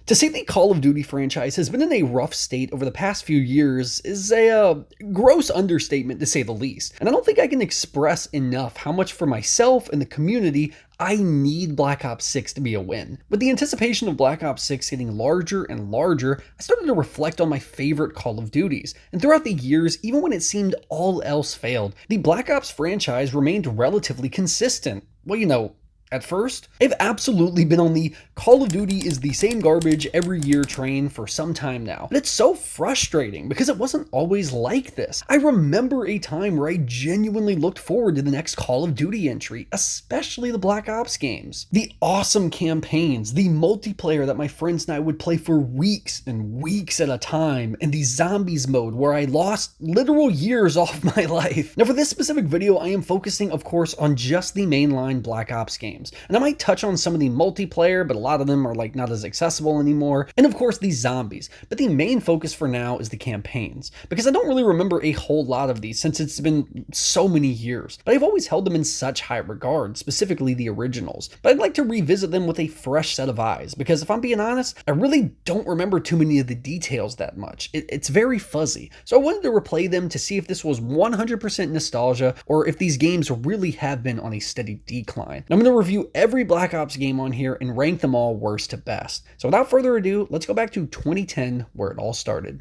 To say the Call of Duty franchise has been in a rough state over the past few years is a gross understatement to say the least, and I don't think I can express enough how much for myself and the community I need Black Ops 6 to be a win. With the anticipation of Black Ops 6 getting larger and larger, I started to reflect on my favorite Call of Duties, and throughout the years, even when it seemed all else failed, the Black Ops franchise remained relatively consistent. Well, at first, I've absolutely been on the Call of Duty is the same garbage every year train for some time now. But it's so frustrating because it wasn't always like this. I remember a time where I genuinely looked forward to the next Call of Duty entry, especially the Black Ops games. The awesome campaigns, the multiplayer that my friends and I would play for weeks and weeks at a time, and the zombies mode where I lost literal years off my life. Now for this specific video, I am focusing of course on just the mainline Black Ops games. And I might touch on some of the multiplayer, but a lot of them are not as accessible anymore. And of course these zombies. But the main focus for now is the campaigns, because I don't really remember a whole lot of these since it's been so many years. But I've always held them in such high regard, specifically the originals. But I'd like to revisit them with a fresh set of eyes, because if I'm being honest, I really don't remember too many of the details that much. It's very fuzzy. So I wanted to replay them to see if this was 100% nostalgia, or if these games really have been on a steady decline. I'm going to review every Black Ops game on here and rank them all worst to best. So without further ado, let's go back to 2010 where it all started.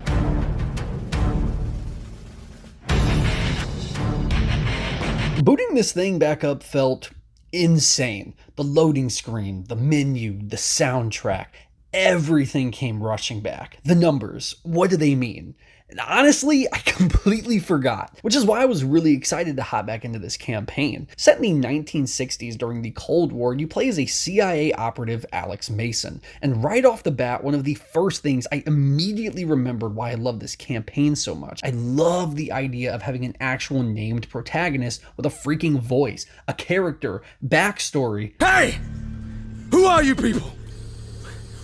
Booting this thing back up felt insane. The loading screen, the menu, the soundtrack, everything came rushing back. The numbers, what do they mean? And honestly, I completely forgot, which is why I was really excited to hop back into this campaign. Set in the 1960s during the Cold War, you play as a CIA operative, Alex Mason. And right off the bat, one of the first things I immediately remembered why I love this campaign so much. I love the idea of having an actual named protagonist with a freaking voice, a character, backstory. Hey! Who are you people?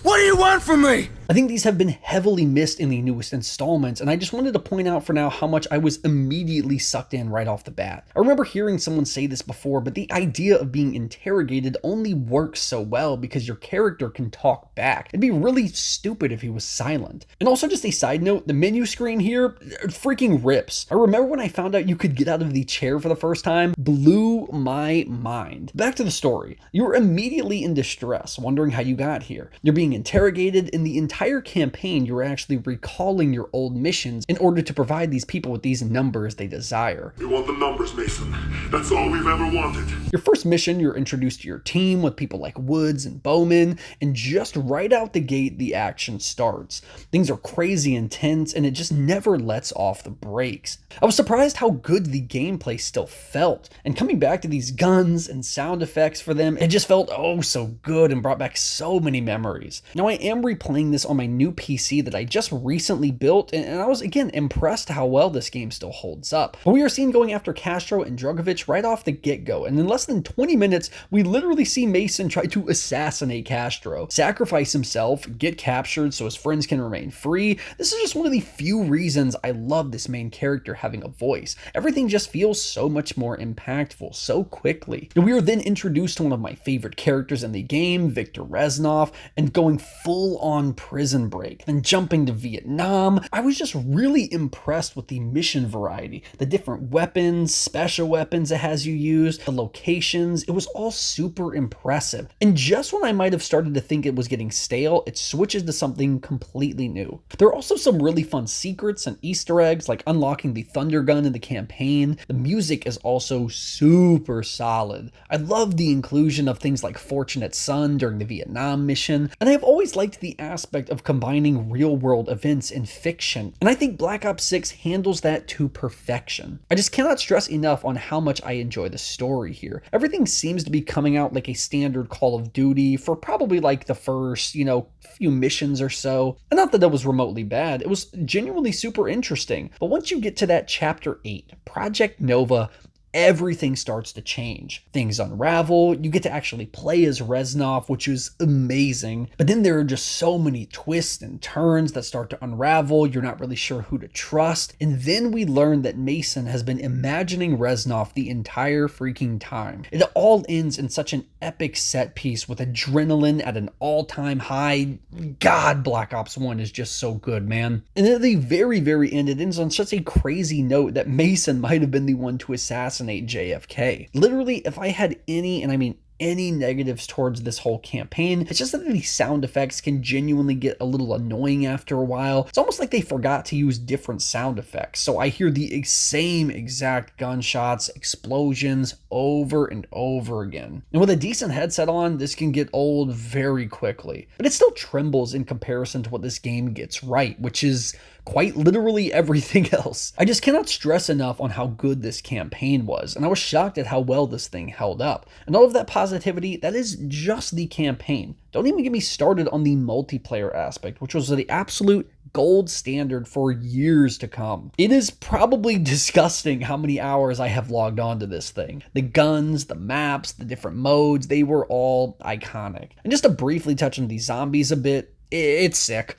What do you want from me? I think these have been heavily missed in the newest installments, and I just wanted to point out for now how much I was immediately sucked in right off the bat. I remember hearing someone say this before, but the idea of being interrogated only works so well because your character can talk back. It'd be really stupid if he was silent. And also just a side note, the menu screen here freaking rips. I remember when I found out you could get out of the chair for the first time, blew my mind. Back to the story. You're immediately in distress, wondering how you got here. You're being interrogated in the entire campaign. You're actually recalling your old missions in order to provide these people with these numbers they desire. We want the numbers, Mason. That's all we've ever wanted. Your first mission, you're introduced to your team with people like Woods and Bowman, and just right out the gate, the action starts. Things are crazy intense, and it just never lets off the brakes. I was surprised how good the gameplay still felt, and coming back to these guns and sound effects for them, it just felt oh so good and brought back so many memories. Now I am replaying this on my new PC that I just recently built, and I was again impressed how well this game still holds up. But we are seen going after Castro and Dragovich right off the get-go, and in less than 20 minutes, we literally see Mason try to assassinate Castro, sacrifice himself, get captured so his friends can remain free. This is just one of the few reasons I love this main character having a voice. Everything just feels so much more impactful so quickly. And we are then introduced to one of my favorite characters in the game, Viktor Reznov, and going full on Prison Break, then jumping to Vietnam. I was just really impressed with the mission variety, the different weapons, special weapons it has you use, the locations. It was all super impressive. And just when I might have started to think it was getting stale, it switches to something completely new. There are also some really fun secrets and Easter eggs, like unlocking the thunder gun in the campaign. The music is also super solid. I love the inclusion of things like Fortunate Son during the Vietnam mission, and I have always liked the aspect of combining real-world events and fiction, and I think Black Ops 6 handles that to perfection. I just cannot stress enough on how much I enjoy the story here. Everything seems to be coming out like a standard Call of Duty for probably like the first, few missions or so. And not that that was remotely bad, it was genuinely super interesting. But once you get to that Chapter 8, Project Nova, everything starts to change. Things unravel, you get to actually play as Reznov, which is amazing. But then there are just so many twists and turns that start to unravel, you're not really sure who to trust. And then we learn that Mason has been imagining Reznov the entire freaking time. It all ends in such an epic set piece with adrenaline at an all-time high. God, Black Ops 1 is just so good, man. And at the very, very end, it ends on such a crazy note that Mason might have been the one to assassinate JFK. Literally, if I had any, and I mean any negatives towards this whole campaign, it's just that the sound effects can genuinely get a little annoying after a while. It's almost like they forgot to use different sound effects, so I hear the same exact gunshots, explosions over and over again. And with a decent headset on, this can get old very quickly, but it still trembles in comparison to what this game gets right, which is quite literally everything else. I just cannot stress enough on how good this campaign was, and I was shocked at how well this thing held up. And all of that positivity, that is just the campaign. Don't even get me started on the multiplayer aspect, which was the absolute gold standard for years to come. It is probably disgusting how many hours I have logged onto this thing. The guns, the maps, the different modes, they were all iconic. And just to briefly touch on the zombies a bit, it's sick.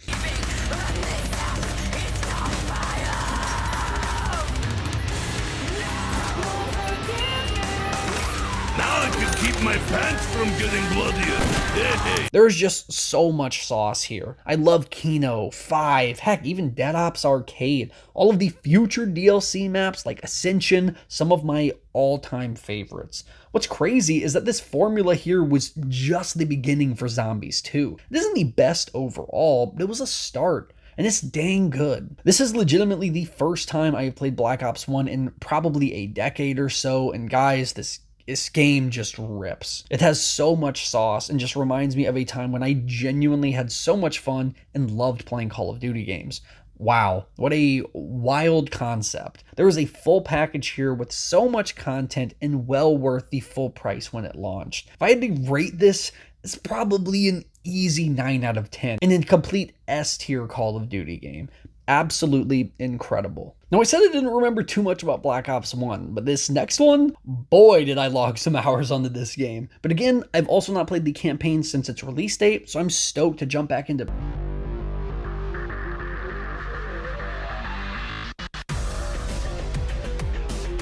My pants from getting bloodier. There's just so much sauce here. I love Kino, 5, heck, even Dead Ops Arcade, all of the future DLC maps like Ascension, some of my all-time favorites. What's crazy is that this formula here was just the beginning for Zombies 2. It isn't the best overall, but it was a start. And it's dang good. This is legitimately the first time I have played Black Ops 1 in probably a decade or so, and guys, this game just rips. It has so much sauce and just reminds me of a time when I genuinely had so much fun and loved playing Call of Duty games. Wow, what a wild concept. There is a full package here with so much content and well worth the full price when it launched. If I had to rate this, it's probably an easy 9 out of 10 and a complete S tier Call of Duty game. Absolutely incredible. Now, I said I didn't remember too much about Black Ops 1, but this next one, boy, did I log some hours onto this game. But again, I've also not played the campaign since its release date, so I'm stoked to jump back into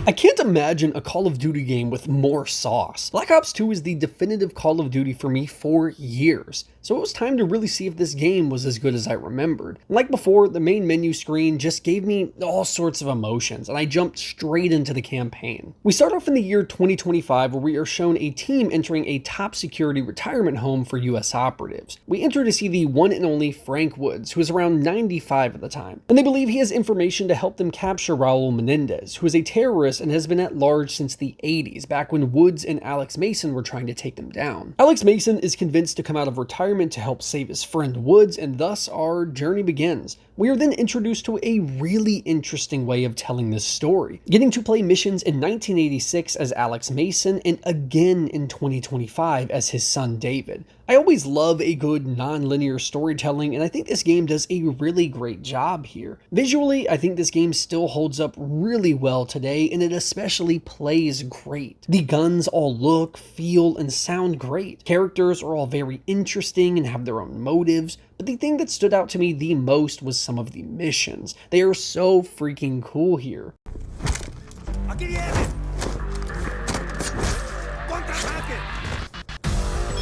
I can't imagine a Call of Duty game with more sauce. Black Ops 2 is the definitive Call of Duty for me for years, so it was time to really see if this game was as good as I remembered. Like before, the main menu screen just gave me all sorts of emotions, and I jumped straight into the campaign. We start off in the year 2025, where we are shown a team entering a top security retirement home for US operatives. We enter to see the one and only Frank Woods, who is around 95 at the time, and they believe he has information to help them capture Raul Menendez, who is a terrorist and has been at large since the 80s, back when Woods and Alex Mason were trying to take them down. Alex Mason is convinced to come out of retirement to help save his friend Woods, and thus our journey begins. We are then introduced to a really interesting way of telling this story, getting to play missions in 1986 as Alex Mason and again in 2025 as his son David. I always love a good non-linear storytelling, and I think this game does a really great job here. Visually, I think this game still holds up really well today, and it especially plays great. The guns all look, feel, and sound great. Characters are all very interesting and have their own motives, but the thing that stood out to me the most was some of the missions. They are so freaking cool here.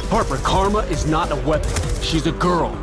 Harper, Karma is not a weapon. She's a girl.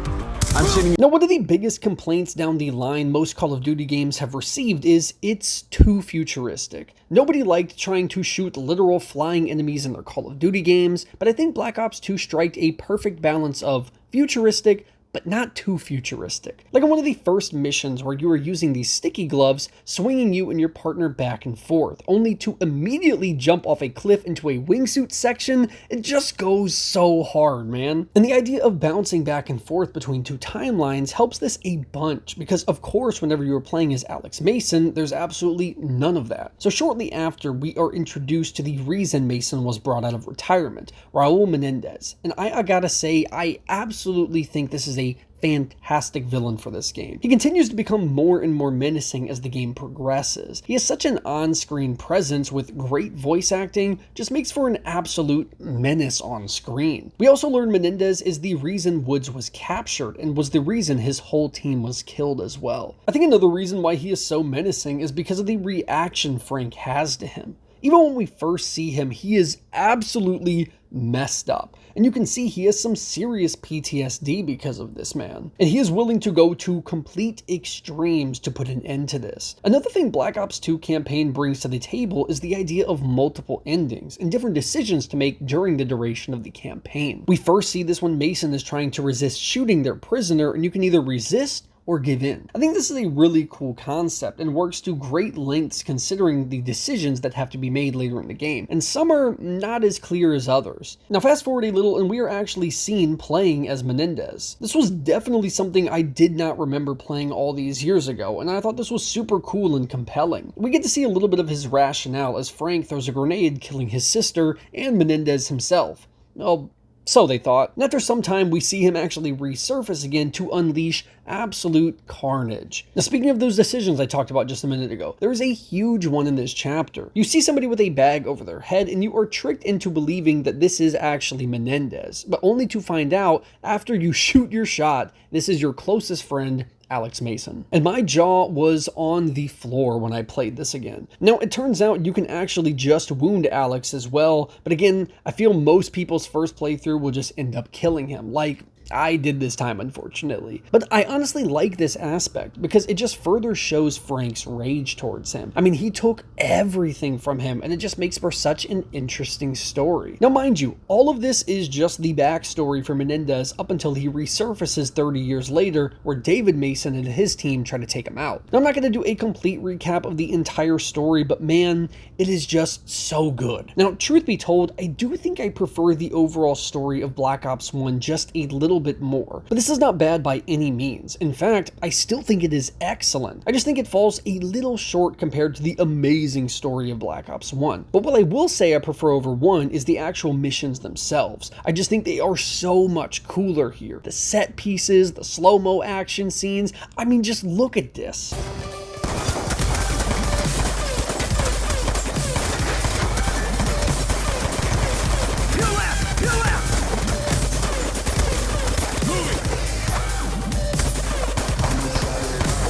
I'm sitting. Now, one of the biggest complaints down the line most Call of Duty games have received is it's too futuristic. Nobody liked trying to shoot literal flying enemies in their Call of Duty games, but I think Black Ops 2 struck a perfect balance of futuristic, but not too futuristic. Like in one of the first missions where you are using these sticky gloves, swinging you and your partner back and forth, only to immediately jump off a cliff into a wingsuit section. It just goes so hard, man. And the idea of bouncing back and forth between two timelines helps this a bunch, because of course whenever you are playing as Alex Mason, there's absolutely none of that. So shortly after, we are introduced to the reason Mason was brought out of retirement, Raul Menendez. And I gotta say, I absolutely think this is a fantastic villain for this game. He continues to become more and more menacing as the game progresses. He has such an on-screen presence with great voice acting, just makes for an absolute menace on screen. We also learn Menendez is the reason Woods was captured and was the reason his whole team was killed as well. I think another reason why he is so menacing is because of the reaction Frank has to him. Even when we first see him, he is absolutely messed up. And you can see he has some serious PTSD because of this, man. And he is willing to go to complete extremes to put an end to this. Another thing Black Ops 2 campaign brings to the table is the idea of multiple endings and different decisions to make during the duration of the campaign. We first see this when Mason is trying to resist shooting their prisoner, and you can either resist or give in. I think this is a really cool concept and works to great lengths considering the decisions that have to be made later in the game, and some are not as clear as others. Now fast forward a little and we are actually seen playing as Menendez. This was definitely something I did not remember playing all these years ago, and I thought this was super cool and compelling. We get to see a little bit of his rationale as Frank throws a grenade killing his sister and Menendez himself. Well, so they thought. And after some time, we see him actually resurface again to unleash absolute carnage. Now, speaking of those decisions I talked about just a minute ago, there is a huge one in this chapter. You see somebody with a bag over their head, and you are tricked into believing that this is actually Menendez, but only to find out after you shoot your shot, this is your closest friend, Alex Mason. And my jaw was on the floor when I played this again. Now, it turns out you can actually just wound Alex as well, but again, I feel most people's first playthrough will just end up killing him, like I did this time, unfortunately. But I honestly like this aspect because it just further shows Frank's rage towards him. I mean, he took everything from him, and it just makes for such an interesting story. Now, mind you, all of this is just the backstory for Menendez up until he resurfaces 30 years later, where David Mason and his team try to take him out. Now, I'm not going to do a complete recap of the entire story, but man, it is just so good. Now, truth be told, I do think I prefer the overall story of Black Ops 1 just a little bit more, but this is not bad by any means. In fact, I still think it is excellent. I just think it falls a little short compared to the amazing story of Black Ops 1. But what I will say I prefer over 1 is the actual missions themselves. I just think they are so much cooler here. The set pieces, the slow-mo action scenes, I mean, just look at this.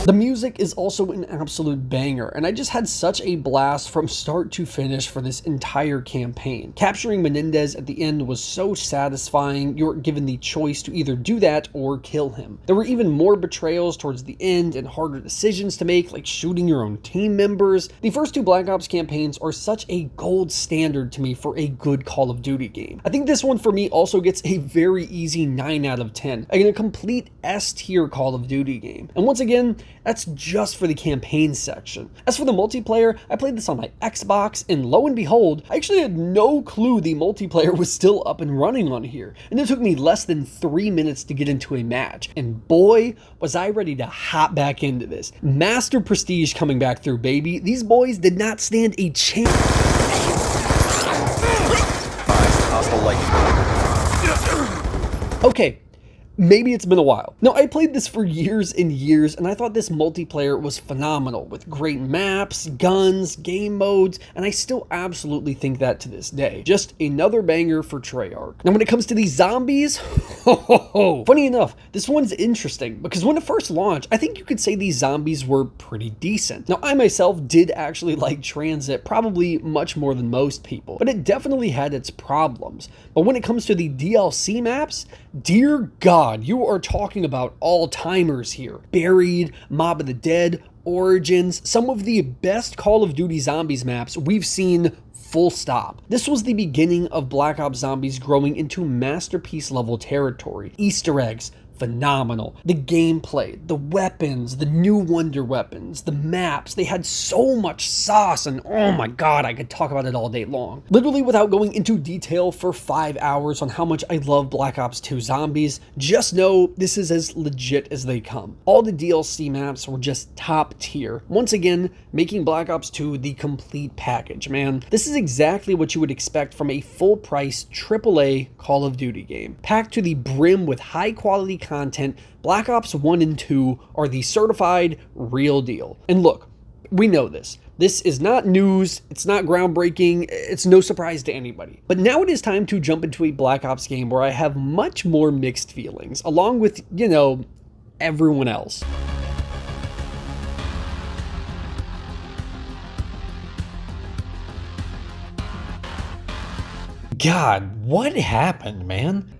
The music is also an absolute banger, and I just had such a blast from start to finish for this entire campaign. Capturing Menendez at the end was so satisfying. You were given the choice to either do that or kill him. There were even more betrayals towards the end and harder decisions to make, like shooting your own team members. The first two Black Ops campaigns are such a gold standard to me for a good Call of Duty game. I think this one for me also gets a very easy 9 out of 10, like a complete S-tier Call of Duty game. And once again, that's just for the campaign section. As for the multiplayer, I played this on my Xbox, and lo and behold, I actually had no clue the multiplayer was still up and running on here. And it took me less than 3 minutes to get into a match. And boy, was I ready to hop back into this. Master Prestige coming back through, baby. These boys did not stand a chance. Okay. Maybe it's been a while. Now, I played this for years and years, and I thought this multiplayer was phenomenal, with great maps, guns, game modes, and I still absolutely think that to this day. Just another banger for Treyarch. Now, when it comes to these zombies, funny enough, this one's interesting, because when it first launched, I think you could say these zombies were pretty decent. Now, I myself did actually like Transit, probably much more than most people, but it definitely had its problems. But when it comes to the DLC maps, dear God, you are talking about all-timers here. Buried, Mob of the Dead, Origins, some of the best Call of Duty Zombies maps we've seen, full stop. This was the beginning of Black Ops Zombies growing into masterpiece level territory. Easter eggs, phenomenal. The gameplay, the weapons, the new wonder weapons, the maps, they had so much sauce, and oh my god, I could talk about it all day long. Literally without going into detail for 5 hours on how much I love Black Ops 2 Zombies, just know this is as legit as they come. All the DLC maps were just top tier. Once again, making Black Ops 2 the complete package, man. This is exactly what you would expect from a full price AAA Call of Duty game. Packed to the brim with high quality content, Black Ops 1 and 2 are the certified real deal. And look, we know this. This is not news, it's not groundbreaking, it's no surprise to anybody. But now it is time to jump into a Black Ops game where I have much more mixed feelings, along with, everyone else. God, what happened, man?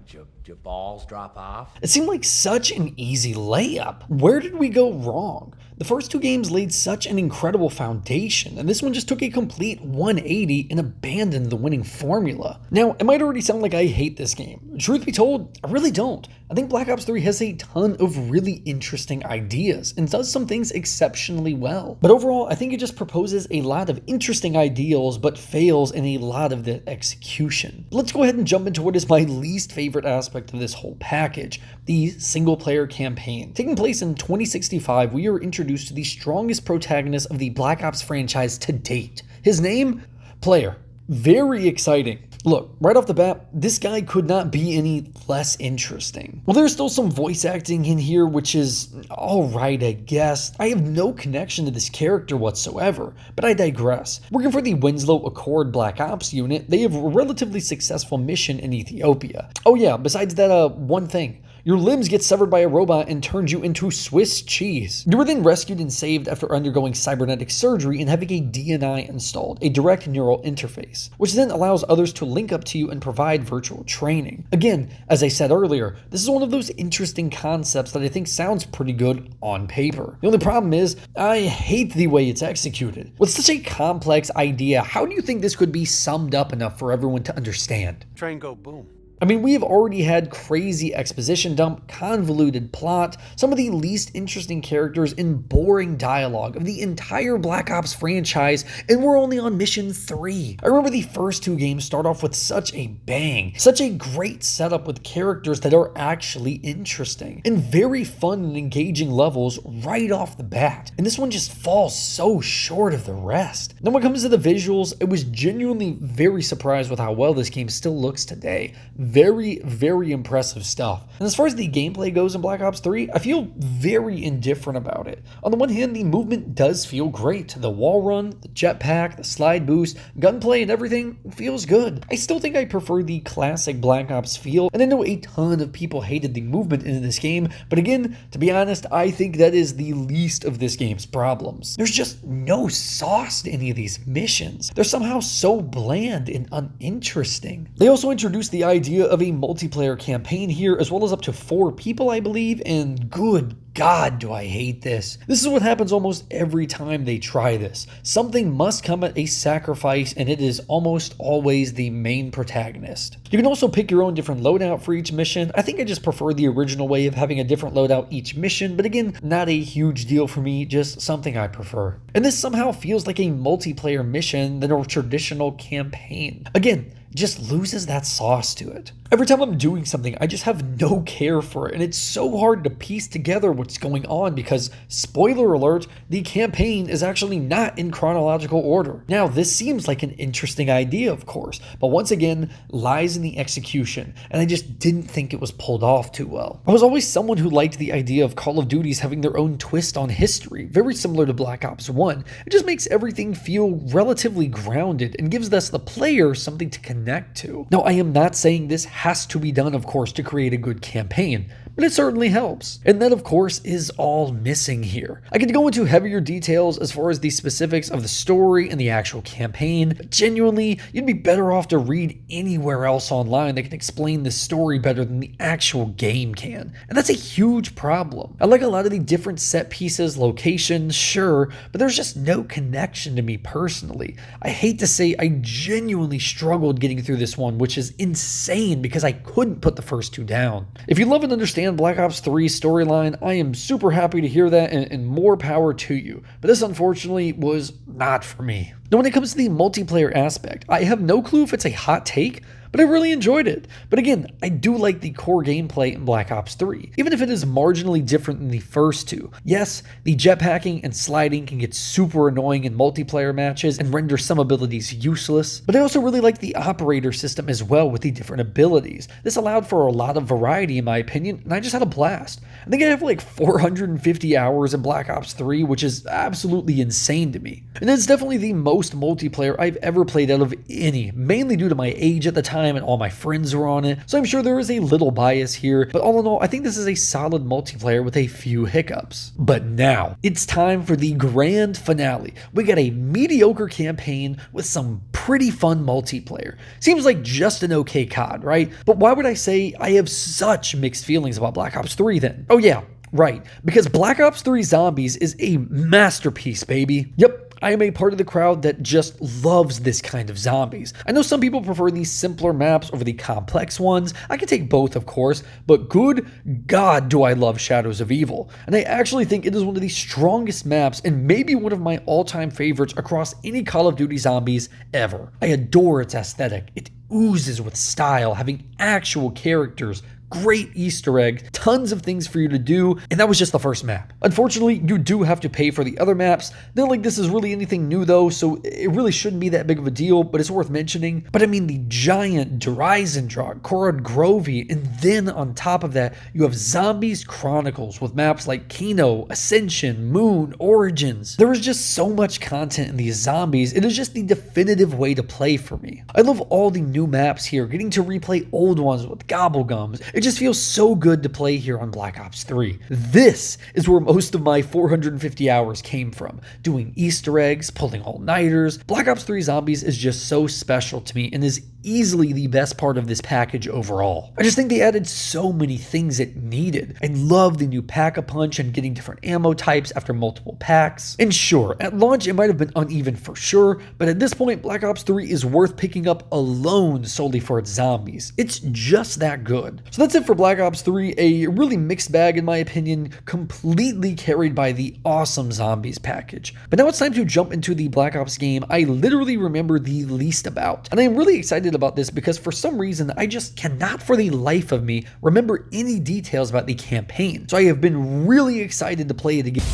Your balls drop off? It seemed like such an easy layup. Where did we go wrong? The first two games laid such an incredible foundation, and this one just took a complete 180 and abandoned the winning formula. Now, it might already sound like I hate this game. Truth be told, I really don't. I think Black Ops 3 has a ton of really interesting ideas and does some things exceptionally well. But overall, I think it just proposes a lot of interesting ideals but fails in a lot of the execution. Let's go ahead and jump into what is my least favorite aspect of this whole package, the single-player campaign. Taking place in 2065, we are introduced to the strongest protagonist of the Black Ops franchise to date. His name? Player. Very exciting. Look, right off the bat, this guy could not be any less interesting. Well, there's still some voice acting in here, which is alright, I guess. I have no connection to this character whatsoever, but I digress. Working for the Winslow Accord Black Ops unit, they have a relatively successful mission in Ethiopia. Oh yeah, besides that one thing. Your limbs get severed by a robot and turns you into Swiss cheese. You were then rescued and saved after undergoing cybernetic surgery and having a DNI installed, a direct neural interface, which then allows others to link up to you and provide virtual training. Again, as I said earlier, this is one of those interesting concepts that I think sounds pretty good on paper. The only problem is, I hate the way it's executed. With such a complex idea, how do you think this could be summed up enough for everyone to understand? Train go boom. I mean, we have already had crazy exposition dump, convoluted plot, some of the least interesting characters, and boring dialogue of the entire Black Ops franchise, and we're only on mission 3. I remember the first two games start off with such a bang, such a great setup with characters that are actually interesting, and very fun and engaging levels right off the bat. And this one just falls so short of the rest. Then when it comes to the visuals, I was genuinely very surprised with how well this game still looks today. Very, very impressive stuff. And as far as the gameplay goes in Black Ops 3, I feel very indifferent about it. On the one hand, the movement does feel great. The wall run, the jetpack, the slide boost, gunplay, and everything feels good. I still think I prefer the classic Black Ops feel, and I know a ton of people hated the movement in this game, but again, to be honest, I think that is the least of this game's problems. There's just no sauce to any of these missions. They're somehow so bland and uninteresting. They also introduced the idea of a multiplayer campaign here, as well as up to 4 people, I believe, and good God, do I hate this. This is what happens almost every time they try this. Something must come at a sacrifice, and it is almost always the main protagonist. You can also pick your own different loadout for each mission. I think I just prefer the original way of having a different loadout each mission, but again, not a huge deal for me, just something I prefer. And this somehow feels like a multiplayer mission than a traditional campaign. Again, just loses that sauce to it. Every time I'm doing something, I just have no care for it, and it's so hard to piece together what's going on because, spoiler alert, the campaign is actually not in chronological order. Now, this seems like an interesting idea, of course, but once again, lies in the execution, and I just didn't think it was pulled off too well. I was always someone who liked the idea of Call of Duty's having their own twist on history, very similar to Black Ops 1. It just makes everything feel relatively grounded and gives us, the player, something to connect to. Now, I am not saying this has to be done, of course, to create a good campaign, but it certainly helps. And that, of course, is all missing here. I could go into heavier details as far as the specifics of the story and the actual campaign, but genuinely, you'd be better off to read anywhere else online that can explain the story better than the actual game can. And that's a huge problem. I like a lot of the different set pieces, locations, sure, but there's just no connection to me personally. I hate to say I genuinely struggled getting through this one, which is insane because I couldn't put the first two down. If you love and understand Black Ops 3's storyline, I am super happy to hear that, and more power to you. But this unfortunately was not for me. Now when it comes to the multiplayer aspect, I have no clue if it's a hot take, but I really enjoyed it. But again, I do like the core gameplay in Black Ops 3, even if it is marginally different than the first two. Yes, the jetpacking and sliding can get super annoying in multiplayer matches and render some abilities useless, but I also really like the operator system as well with the different abilities. This allowed for a lot of variety in my opinion, and I just had a blast. I think I have like 450 hours in Black Ops 3, which is absolutely insane to me. And it's definitely the most multiplayer I've ever played out of any, mainly due to my age at the time and all my friends were on it, so I'm sure there is a little bias here, but all in all, I think this is a solid multiplayer with a few hiccups. But now, it's time for the grand finale. We got a mediocre campaign with some pretty fun multiplayer. Seems like just an okay COD, right? But why would I say I have such mixed feelings about Black Ops 3 then? Oh yeah, right, because Black Ops 3 Zombies is a masterpiece, baby. Yep, I am a part of the crowd that just loves this kind of zombies. I know some people prefer these simpler maps over the complex ones. I can take both, of course, but good God do I love Shadows of Evil. And I actually think it is one of the strongest maps and maybe one of my all-time favorites across any Call of Duty Zombies ever. I adore its aesthetic. It oozes with style, having actual characters, great Easter egg, tons of things for you to do, and that was just the first map. Unfortunately, you do have to pay for the other maps. Not like this is really anything new though, so it really shouldn't be that big of a deal, but it's worth mentioning. But I mean, the giant Dreisendraht, Korod Grovy, and then on top of that, you have Zombies Chronicles with maps like Kino, Ascension, Moon, Origins. There is just so much content in these zombies, it is just the definitive way to play for me. I love all the new maps here, getting to replay old ones with Gobblegums. It just feels so good to play here on Black Ops 3. This is where most of my 450 hours came from, doing Easter eggs, pulling all-nighters. Black Ops 3 Zombies is just so special to me and is easily the best part of this package overall. I just think they added so many things it needed. I love the new Pack-a-Punch and getting different ammo types after multiple packs. And sure, at launch it might have been uneven for sure, but at this point Black Ops 3 is worth picking up alone solely for its zombies. It's just that good. So that's it for Black Ops 3, a really mixed bag in my opinion, completely carried by the awesome Zombies package. But now it's time to jump into the Black Ops game I literally remember the least about. And I'm really excited about this because for some reason I just cannot for the life of me remember any details about the campaign. So I have been really excited to play it again.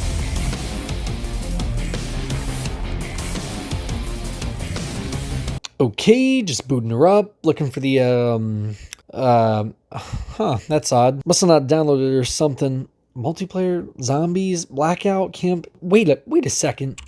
Okay, just booting her up, looking for the that's odd. Must have not downloaded it or something. Multiplayer, zombies, blackout, camp. Wait a second.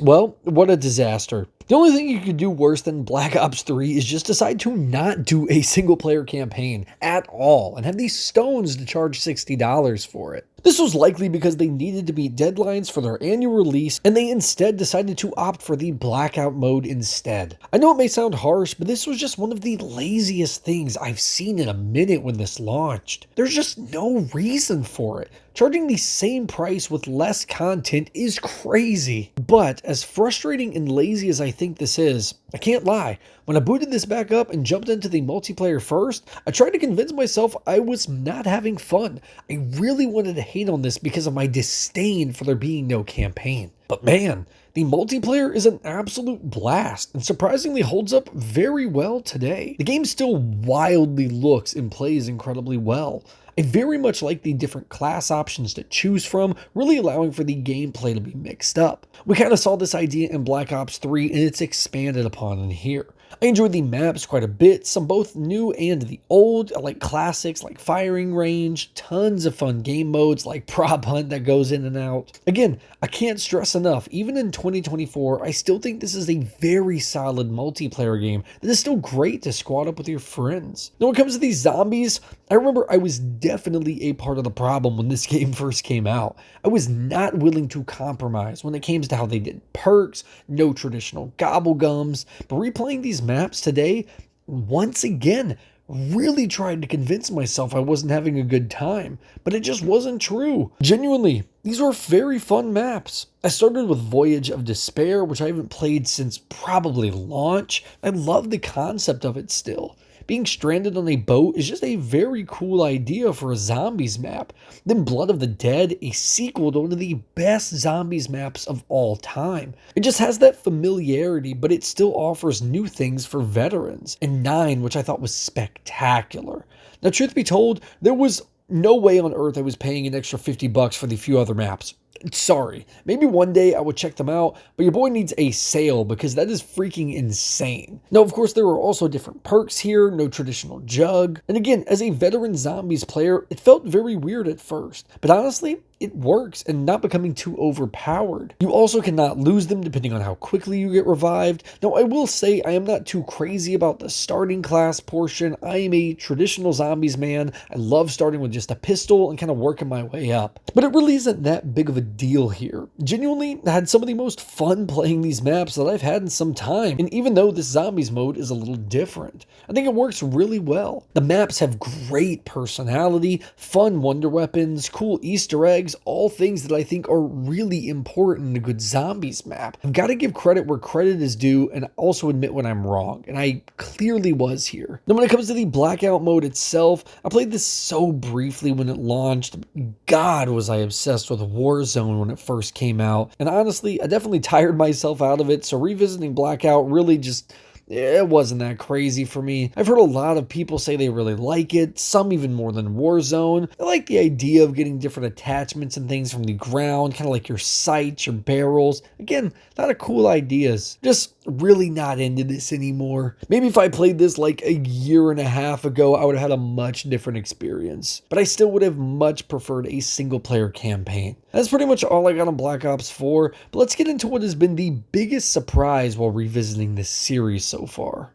Well, what a disaster. The only thing you could do worse than Black Ops 3 is just decide to not do a single player campaign at all and have these stones to charge $60 for it. This was likely because they needed to meet deadlines for their annual release, and they instead decided to opt for the blackout mode instead. I know it may sound harsh, but this was just one of the laziest things I've seen in a minute when this launched. There's just no reason for it. Charging the same price with less content is crazy. But as frustrating and lazy as I think this is, I can't lie. When I booted this back up and jumped into the multiplayer first, I tried to convince myself I was not having fun. I really wanted to hate on this because of my disdain for there being no campaign. But man, the multiplayer is an absolute blast and surprisingly holds up very well today. The game still wildly looks and plays incredibly well. I very much like the different class options to choose from, really allowing for the gameplay to be mixed up. We kind of saw this idea in Black Ops 3 and it's expanded upon in here. I enjoyed the maps quite a bit, some both new and the old. I like classics like Firing Range, tons of fun game modes like Prop Hunt that goes in and out. Again, I can't stress enough, even in 2024, I still think this is a very solid multiplayer game that is still great to squad up with your friends. Now when it comes to these zombies, I remember I was definitely a part of the problem when this game first came out. I was not willing to compromise when it came to how they did perks, no traditional gobblegums, but replaying these maps today, once again, really tried to convince myself I wasn't having a good time, but it just wasn't true. Genuinely, these were very fun maps. I started with Voyage of Despair, which I haven't played since probably launch. I love the concept of it still. Being stranded on a boat is just a very cool idea for a zombies map. Then Blood of the Dead, a sequel to one of the best zombies maps of all time. It just has that familiarity, but it still offers new things for veterans. And 9, which I thought was spectacular. Now, truth be told, there was no way on earth I was paying an extra $50 for the few other maps. Sorry, maybe one day I would check them out, but your boy needs a sale because that is freaking insane. Now, of course, there are also different perks here, no traditional jug. And again, as a veteran zombies player, it felt very weird at first, but honestly, it works and not becoming too overpowered. You also cannot lose them depending on how quickly you get revived. Now, I will say I am not too crazy about the starting class portion. I am a traditional zombies man. I love starting with just a pistol and kind of working my way up. But it really isn't that big of a deal here. Genuinely, I had some of the most fun playing these maps that I've had in some time. And even though this zombies mode is a little different, I think it works really well. The maps have great personality, fun wonder weapons, cool Easter eggs, all things that I think are really important in a good zombies map. I've got to give credit where credit is due and also admit when I'm wrong, and I clearly was here. Now when it comes to the blackout mode itself, I played this so briefly when it launched. God, was I obsessed with Warzone when it first came out, and honestly, I definitely tired myself out of it, so revisiting Blackout really just... it wasn't that crazy for me. I've heard a lot of people say they really like it, some even more than Warzone. I like the idea of getting different attachments and things from the ground, kind of like your sights, your barrels. Again, a lot of cool ideas. Just really not into this anymore. Maybe if I played this like a year and a half ago, I would have had a much different experience. But I still would have much preferred a single player campaign. That's pretty much all I got on Black Ops 4, but let's get into what has been the biggest surprise while revisiting this series so far.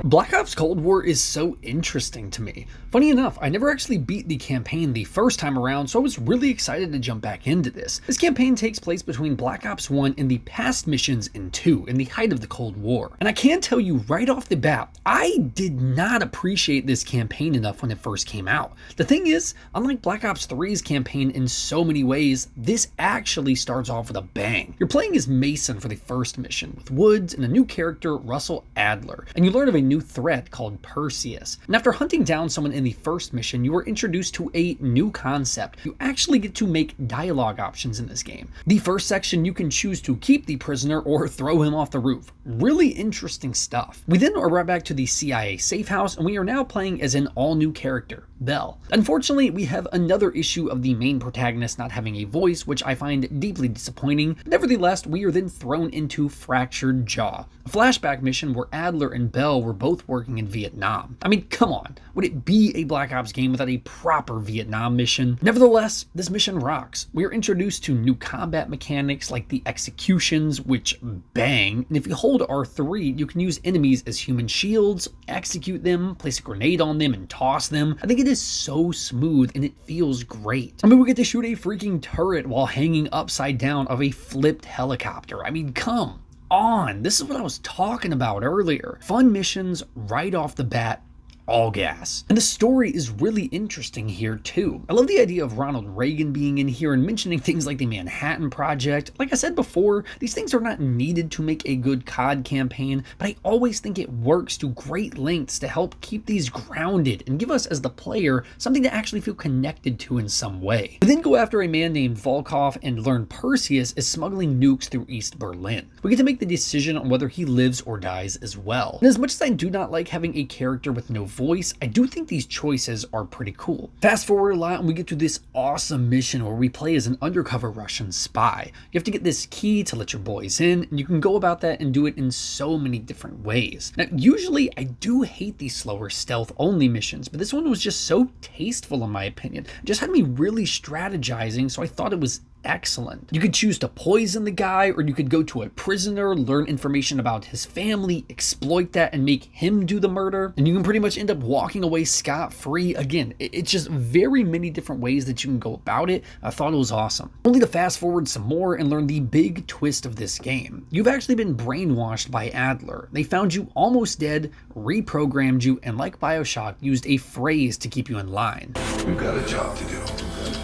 Black Ops Cold War is so interesting to me. Funny enough, I never actually beat the campaign the first time around, so I was really excited to jump back into this. This campaign takes place between Black Ops 1 and the past missions in 2, in the height of the Cold War. And I can tell you right off the bat, I did not appreciate this campaign enough when it first came out. The thing is, unlike Black Ops 3's campaign in so many ways, this actually starts off with a bang. You're playing as Mason for the first mission, with Woods and a new character, Russell Adler, and you learn of a new threat called Perseus. And after hunting down someone in the first mission, you were introduced to a new concept. You actually get to make dialogue options in this game. The first section, you can choose to keep the prisoner or throw him off the roof. Really interesting stuff. We then are right back to the CIA safe house, and we are now playing as an all-new character, Bell. Unfortunately, we have another issue of the main protagonist not having a voice, which I find deeply disappointing. Nevertheless, we are then thrown into Fractured Jaw, a flashback mission where Adler and Bell were both working in Vietnam. I mean, come on, would it be a Black Ops game without a proper Vietnam mission? Nevertheless, this mission rocks. We are introduced to new combat mechanics like the executions, which bang, and if you hold R3, you can use enemies as human shields, execute them, place a grenade on them, and toss them. I think it is so smooth and it feels great. I mean, we get to shoot a freaking turret while hanging upside down of a flipped helicopter. I mean, come on, this is what I was talking about earlier. Fun missions right off the bat, all gas. And the story is really interesting here too. I love the idea of Ronald Reagan being in here and mentioning things like the Manhattan Project. Like I said before, these things are not needed to make a good COD campaign, but I always think it works to great lengths to help keep these grounded and give us as the player something to actually feel connected to in some way. We then go after a man named Volkov and learn Perseus is smuggling nukes through East Berlin. We get to make the decision on whether he lives or dies as well. And as much as I do not like having a character with no voice, I do think these choices are pretty cool. Fast forward a lot and we get to this awesome mission where we play as an undercover Russian spy. You have to get this key to let your boys in, and you can go about that and do it in so many different ways. Now, usually I do hate these slower stealth only missions, but this one was just so tasteful in my opinion. It just had me really strategizing, so I thought it was excellent. You could choose to poison the guy, or you could go to a prisoner, learn information about his family, exploit that, and make him do the murder. And you can pretty much end up walking away scot-free. Again, it's just very many different ways that you can go about it. I thought it was awesome. Only to fast forward some more and learn the big twist of this game. You've actually been brainwashed by Adler. They found you almost dead, reprogrammed you, and like BioShock, used a phrase to keep you in line. We've got a job to do.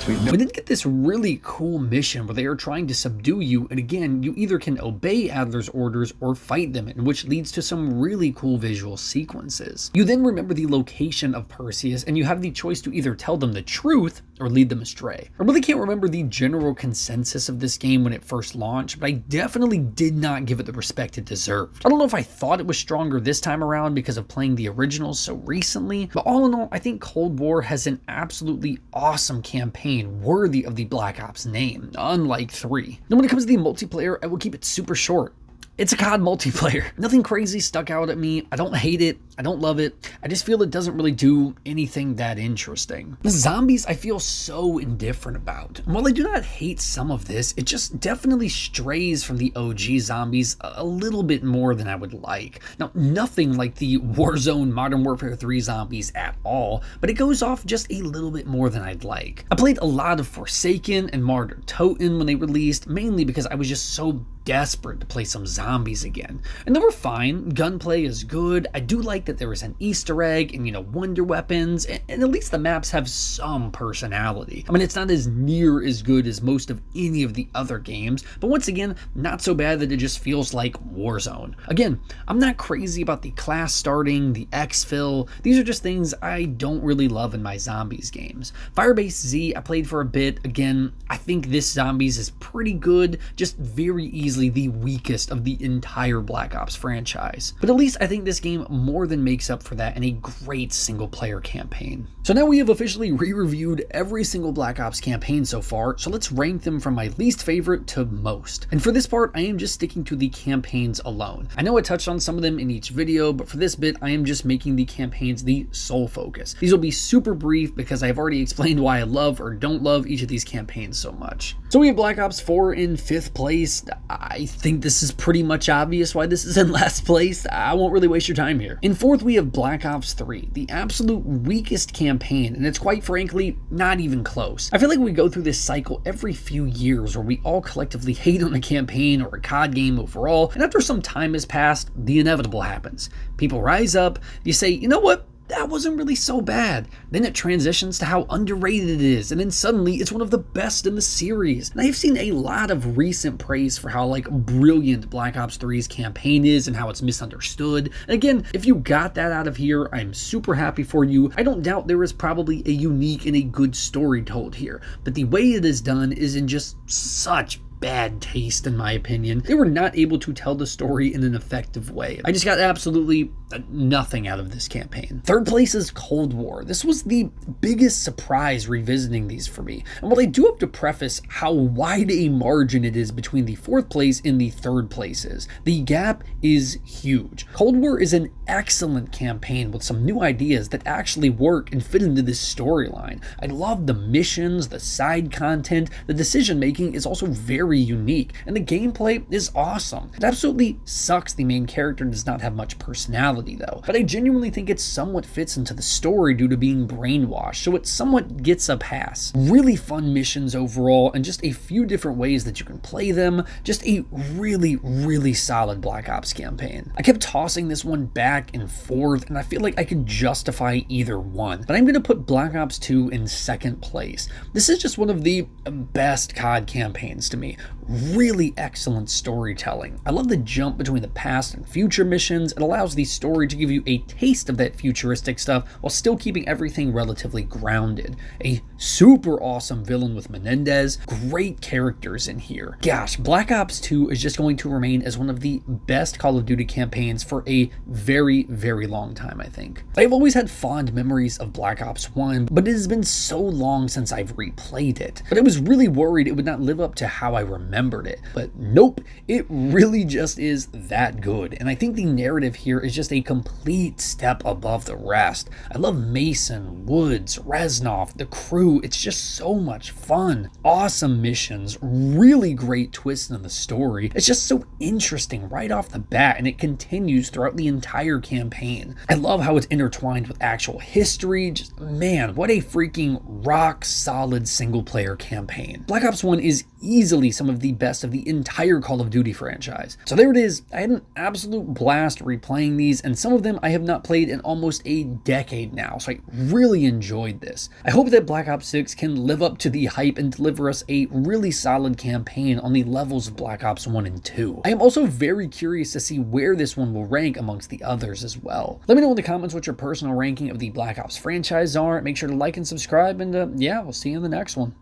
We then get this really cool mission where they are trying to subdue you, and again, you either can obey Adler's orders or fight them, and which leads to some really cool visual sequences. You then remember the location of Perseus, and you have the choice to either tell them the truth or lead them astray. I really can't remember the general consensus of this game when it first launched, but I definitely did not give it the respect it deserved. I don't know if I thought it was stronger this time around because of playing the originals so recently, but all in all, I think Cold War has an absolutely awesome campaign worthy of the Black Ops name, unlike 3. Now when it comes to the multiplayer, I will keep it super short. It's a COD multiplayer. Nothing crazy stuck out at me. I don't hate it. I don't love it. I just feel it doesn't really do anything that interesting. The zombies I feel so indifferent about. And while I do not hate some of this, it just definitely strays from the OG zombies a little bit more than I would like. Now, nothing like the Warzone Modern Warfare 3 zombies at all, but it goes off just a little bit more than I'd like. I played a lot of Forsaken and Martyr Toten when they released, mainly because I was just so desperate to play some zombies again. And they were fine. Gunplay is good. I do like that there is an Easter egg and, wonder weapons, and at least the maps have some personality. I mean, it's not as near as good as most of any of the other games, but once again, not so bad that it just feels like Warzone. Again, I'm not crazy about the class starting, the exfil. These are just things I don't really love in my zombies games. Firebase Z, I played for a bit. Again, I think this zombies is pretty good, just very easily the weakest of the entire Black Ops franchise. But at least I think this game more than makes up for that in a great single player campaign. So now we have officially re-reviewed every single Black Ops campaign so far, so let's rank them from my least favorite to most. And for this part, I am just sticking to the campaigns alone. I know I touched on some of them in each video, but for this bit, I am just making the campaigns the sole focus. These will be super brief because I've already explained why I love or don't love each of these campaigns so much. So we have Black Ops 4 in 5th place. I think this is pretty much obvious why this is in last place. I won't really waste your time here. In 4th, we have Black Ops 3, the absolute weakest campaign, and it's quite frankly not even close. I feel like we go through this cycle every few years where we all collectively hate on a campaign or a COD game overall, and after some time has passed, the inevitable happens. People rise up, you say, you know what? That wasn't really so bad. Then it transitions to how underrated it is, and then suddenly it's one of the best in the series. And I've seen a lot of recent praise for how brilliant Black Ops 3's campaign is and how it's misunderstood. And again, if you got that out of here, I'm super happy for you. I don't doubt there is probably a unique and a good story told here, but the way it is done is in just such bad taste, in my opinion. They were not able to tell the story in an effective way. I just got absolutely nothing out of this campaign. 3rd place is Cold War. This was the biggest surprise revisiting these for me. And while I do have to preface how wide a margin it is between the 4th place and the 3rd places, the gap is huge. Cold War is an excellent campaign with some new ideas that actually work and fit into this storyline. I love the missions, the side content, the decision making is also very unique, and the gameplay is awesome. It absolutely sucks the main character does not have much personality though, but I genuinely think it somewhat fits into the story due to being brainwashed, so it somewhat gets a pass. Really fun missions overall, and just a few different ways that you can play them. Just a really solid Black Ops campaign. I kept tossing this one back and forth, and I feel like I could justify either one, but I'm going to put Black Ops 2 in 2nd place. This is just one of the best COD campaigns to me. Really excellent storytelling. I love the jump between the past and future missions. It allows the story to give you a taste of that futuristic stuff while still keeping everything relatively grounded. A super awesome villain with Menendez. Great characters in here. Gosh, Black Ops 2 is just going to remain as one of the best Call of Duty campaigns for a very long time, I think. I've always had fond memories of Black Ops 1, but it has been so long since I've replayed it. But I was really worried it would not live up to how I remembered it. But nope, it really just is that good. And I think the narrative here is just a complete step above the rest. I love Mason, Woods, Reznov, the crew. It's just so much fun. Awesome missions, really great twists in the story. It's just so interesting right off the bat, and it continues throughout the entire campaign. I love how it's intertwined with actual history. Just, man, what a freaking rock solid single player campaign. Black Ops 1 is easily some of the best of the entire Call of Duty franchise. So there it is. I had an absolute blast replaying these, and some of them I have not played in almost a decade now, so I really enjoyed this. I hope that Black Ops 6 can live up to the hype and deliver us a really solid campaign on the levels of Black Ops 1 and 2. I am also very curious to see where this one will rank amongst the others as well. Let me know in the comments what your personal ranking of the Black Ops franchise are. Make sure to like and subscribe, and yeah, we'll see you in the next one.